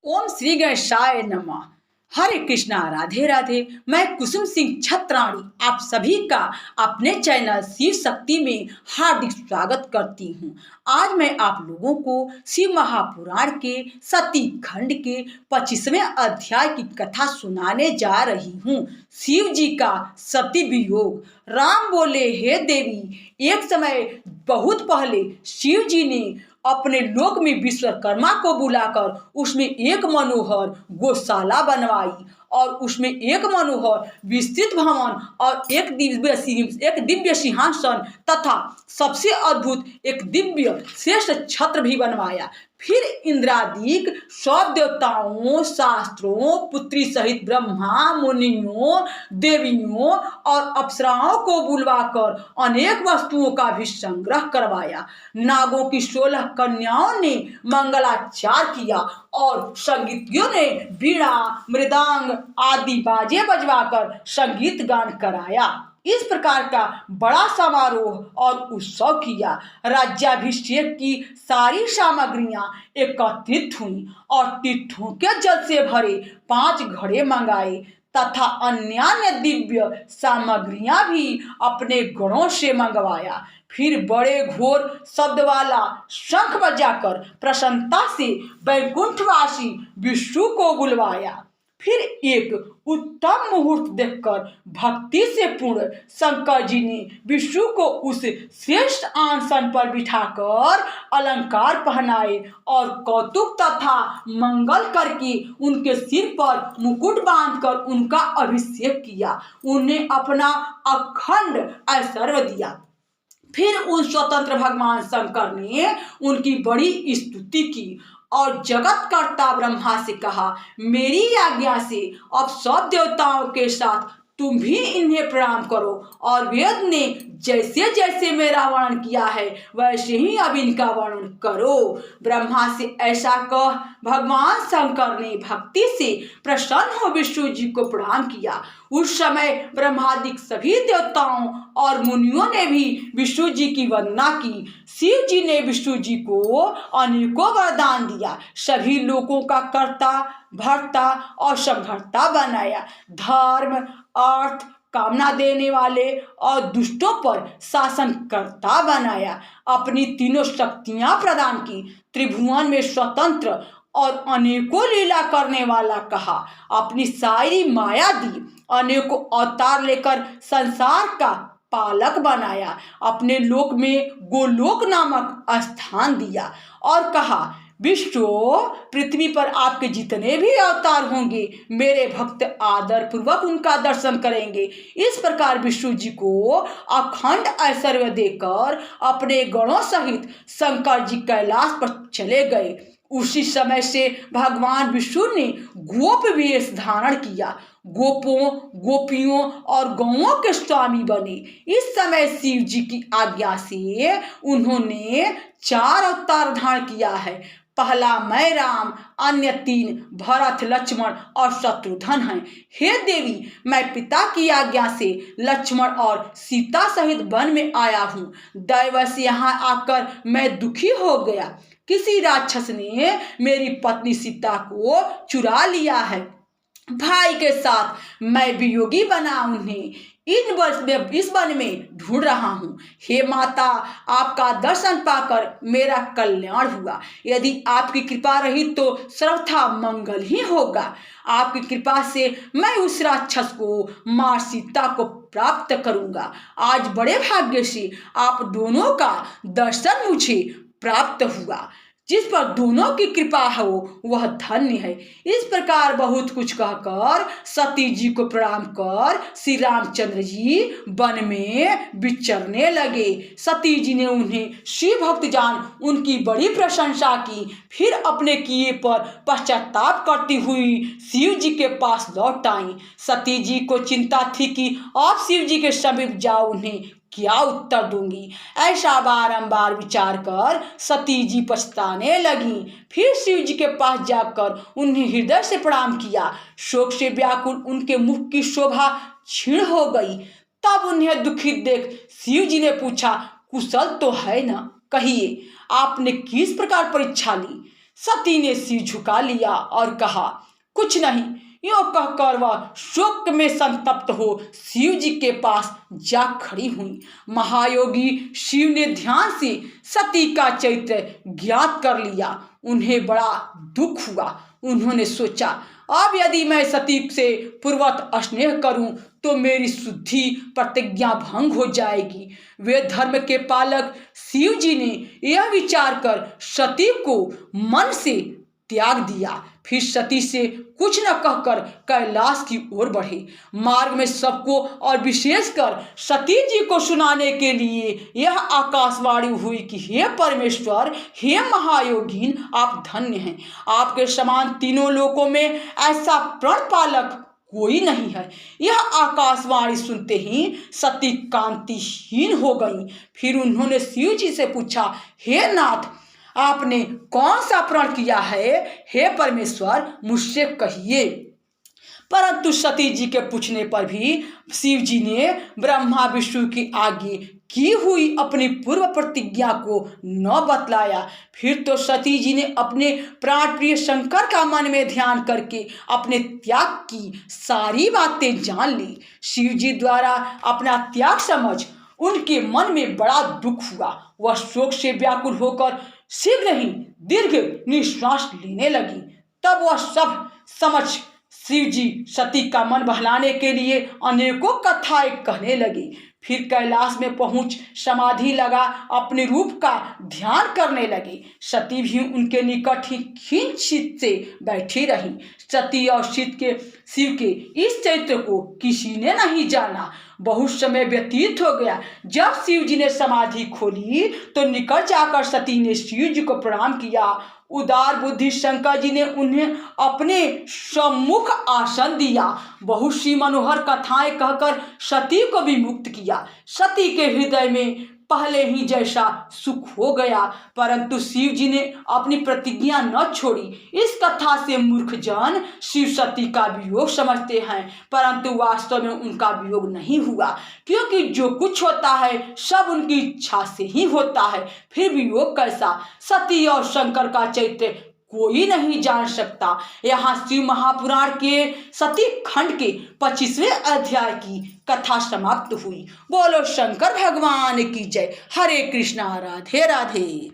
ओम श्री गणेशाय नमः। हरे कृष्णा, राधे राधे। मैं कुसुम सिंह छत्राणी आप सभी का अपने चैनल शिव शक्ति में हार्दिक स्वागत करती हूँ। आज मैं आप लोगों को शिव महापुराण के सती खंड के 25वें अध्याय की कथा सुनाने जा रही हूँ। शिव जी का सती वियोग। राम बोले, हे देवी, एक समय बहुत पहले शिव जी ने अपने लोक में विश्वकर्मा को बुलाकर उसमें एक मनोहर गौशाला बनवाई और उसमें एक मनोहर विस्तृत भवन और एक दिव्य सिंहासन तथा सबसे अद्भुत एक दिव्य श्रेष्ठ छत्र भी बनवाया। फिर इंद्रादिक सब देवताओं, शास्त्रों, पुत्री सहित ब्रह्मा, मुनियों, देवियों और अप्सराओं को बुलवाकर अनेक वस्तुओं का भी संग्रह करवाया। नागों की 16 कन्याओं ने मंगलाचार किया और संगीतज्ञों ने बीड़ा, मृदंग आदि बाजे बजवाकर संगीत गान कराया। इस प्रकार का बड़ा समारोह और उत्सव किया। राज्याभिषेक की सारी सामग्रियां एकत्रित हुई और तीर्थों के जल से भरे 5 घड़े मंगाए तथा अन्य दिव्य सामग्रियां भी अपने गणों से मंगवाया। फिर बड़े घोर शब्द वाला शंख बजाकर प्रसन्नता से वैकुंठवासी विष्णु को बुलवाया। फिर एक उत्तम मुहूर्त देखकर भक्ति से पूर्ण शंकर जी ने विष्णु को उस श्रेष्ठ आसन पर बिठाकर अलंकार पहनाए और कौतुक तथा मंगल करके उनके सिर पर मुकुट बांधकर उनका अभिषेक किया। उन्हें अपना अखंड ऐश्वर्य दिया। फिर उन स्वतंत्र भगवान शंकर ने उनकी बड़ी स्तुति की और जगत कर्ता ब्रह्मा से कहा, मेरी आज्ञा से अब सब देवताओं के साथ तुम भी इन्हें प्रणाम करो और वेद ने जैसे जैसे मेरा वर्णन किया है वैसे ही अब इनका वर्णन करो। ब्रह्मा से ऐसा कह भगवान शंकर ने भक्ति से प्रसन्न हो विष्णु जी को प्रणाम किया। उस समय ब्रह्मादिक सभी देवताओं और मुनियों ने भी विष्णु जी की वंदना की। शिव जी ने विष्णु जी को अनेकों वरदान दिया। सभी लोगों का कर्ता, भर्ता और संहर्ता बनाया। धर्म, अर्थ, कामना देने वाले और दुष्टों पर शासनकर्ता बनाया। अपनी तीनों शक्तियां प्रदान की। त्रिभुवन में स्वतंत्र और अनेकों लीला करने वाला कहा। अपनी सारी माया दी। अनेकों अवतार लेकर संसार का पालक बनाया। अपने लोक में गोलोक नामक स्थान दिया और कहा, विष्णु, पृथ्वी पर आपके जितने भी अवतार होंगे मेरे भक्त आदर पूर्वक उनका दर्शन करेंगे। इस प्रकार विष्णु जी को अखंड ऐश्वर्य देकर अपने गणों सहित शंकर जी कैलाश पर चले गए। उसी समय से भगवान विष्णु ने गोप वेश धारण किया। गोपों, गोपियों और गौओं के स्वामी बने। इस समय शिव जी की आज्ञा से उन्होंने 4 अवतार धारण किया है। पहला मैं राम, अन्य 3 भरत, लक्ष्मण और शत्रुघ्न हैं। हे देवी, मैं पिता की आज्ञा से लक्ष्मण और सीता सहित वन में आया हूँ। दैव से यहाँ आकर मैं दुखी हो गया। किसी राक्षस ने मेरी पत्नी सीता को चुरा लिया है। भाई के साथ मैं वियोगी बना उन्हें इस वन में ढूंढ रहा हूँ। हे माता, आपका दर्शन पाकर मेरा कल्याण हुआ। यदि आपकी कृपा रही तो सर्वथा मंगल ही होगा। आपकी कृपा से मैं उस राक्षस को मां सीता को प्राप्त करूंगा। आज बड़े भाग्य से आप दोनों का दर्शन मुझे प्राप्त हुआ। जिस पर दोनों की कृपा हो वह धन्य है। इस प्रकार बहुत कुछ कहकर सती जी को प्रणाम कर श्री रामचंद्र जी वन में विचरने लगे। सती जी ने उन्हें शिव भक्त जान उनकी बड़ी प्रशंसा की। फिर अपने किए पर पश्चाताप करती हुई शिव जी के पास लौट आई। सती जी को चिंता थी कि अब शिव जी के समीप जाओ उन्हें क्या उत्तर दूंगी। ऐसा बारंबार विचार कर सती जी पछताने लगी। फिर शिव जी के पास जाकर उन्हें हृदय से प्रणाम किया। शोक से व्याकुल उनके मुख की शोभा क्षीण हो गई। तब उन्हें दुखित देख शिव जी ने पूछा, कुशल तो है ना? कहिए, आपने किस प्रकार परीक्षा ली? सती ने सिर झुका लिया और कहा, कुछ नहीं। यो कहकर वह शोक में संतप्त हो शिव जी के पास जा खड़ी हुई। महायोगी शिव ने ध्यान से सती का चरित्र ज्ञात कर लिया। उन्हें बड़ा दुख हुआ। उन्होंने सोचा, अब यदि मैं सती से पूर्वत स्नेह करूं तो मेरी शुद्धि प्रतिज्ञा भंग हो जाएगी। वे धर्म के पालक शिव जी ने यह विचार कर सती को मन से त्याग दिया। फिर सती से कुछ न कहकर कैलाश की ओर बढ़े। मार्ग में सबको और विशेषकर सती जी को सुनाने के लिए यह आकाशवाणी हुई कि हे परमेश्वर, हे महायोगीन, आप धन्य हैं। आपके समान तीनों लोकों में ऐसा प्रण पालक कोई नहीं है। यह आकाशवाणी सुनते ही सती कांतिहीन हो गई। फिर उन्होंने शिव जी से पूछा, हे नाथ, आपने कौन सा प्रण किया है? हे परमेश्वर, मुझसे कहिए। परंतु सती जी के पूछने पर भी शिव जी ने ब्रह्मा विष्णु की आगे की हुई अपनी पूर्व प्रतिज्ञा को न बतलाया। फिर तो सती जी ने अपने प्राण प्रिय शंकर का मन में ध्यान करके अपने त्याग की सारी बातें जान ली। शिव जी द्वारा अपना त्याग समझ उनके मन में बड़ा दुख हुआ। वह शोक से व्याकुल होकर शीघ्र ही दीर्घ निश्वास लेने लगी। तब वह सब समझ शिव जी सती का मन बहलाने के लिए अनेकों कथाएं कहने लगी। फिर कैलाश में पहुंच समाधि लगा अपने रूप का ध्यान करने लगी। सती भी उनके निकट ही खिंचित से बैठी रही। सती और शिव के इस चरित्र को किसी ने नहीं जाना। बहुत समय व्यतीत हो गया। जब शिव जी ने समाधि खोली तो निकट जाकर सती ने शिव जी को प्रणाम किया। उदार बुद्धि शंकर जी ने उन्हें अपने सम्मुख आसन दिया। बहुत सी मनोहर कथाएं कहकर सती को भी मुक्त किया। सती के हृदय में पहले ही जैसा सुख हो गया। परंतु शिव जी ने अपनी प्रतिज्ञा न छोड़ी। इस कथा से मूर्ख जन शिव सती का वियोग समझते हैं, परंतु वास्तव में उनका वियोग नहीं हुआ, क्योंकि जो कुछ होता है सब उनकी इच्छा से ही होता है। फिर वियोग कैसा? सती और शंकर का चरित्र कोई नहीं जान सकता। यहाँ शिव महापुराण के सती खंड के 25वें अध्याय की कथा समाप्त हुई। बोलो शंकर भगवान की जय। हरे कृष्णा, राधे राधे।